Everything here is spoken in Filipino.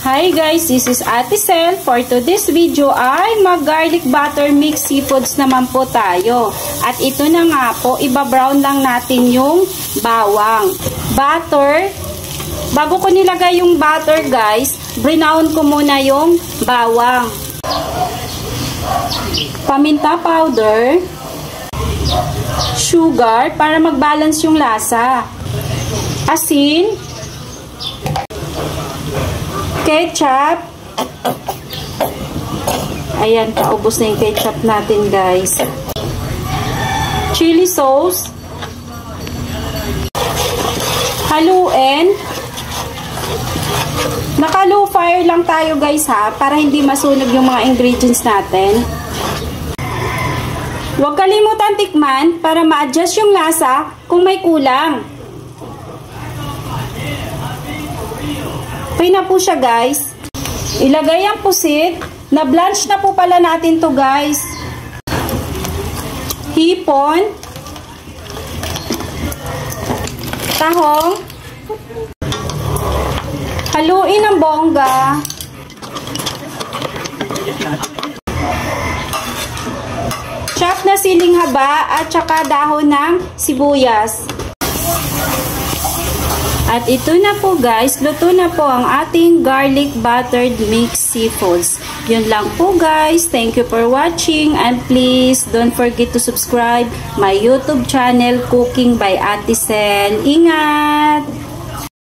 Hi guys, this is Ate Sel. For today's video ay mag-garlic butter mix seafoods naman po tayo. At ito na nga po, iba-brown lang natin yung bawang. Butter. Bago ko nilagay yung butter guys, brown ko muna yung bawang. Paminta powder. Sugar para mag-balance yung lasa. Asin. Ketchup. Ayan, paubos na yung ketchup natin guys. Chili sauce. Haluin. Naka-low fire lang tayo guys ha, para hindi masunog yung mga ingredients natin. Huwag kalimutan tikman para ma-adjust yung lasa kung may kulang. Okay na po siya guys. Ilagay ang pusit. Na-blanch na po pala natin to guys. Hipon. Tahong. Haluin ang bongga. Chop na siling haba at saka dahon ng sibuyas. At ito na po guys, luto na po ang ating garlic buttered mix seafoods. Yun lang po guys. Thank you for watching and please don't forget to subscribe my YouTube channel Cooking by Ate Sel. Ingat!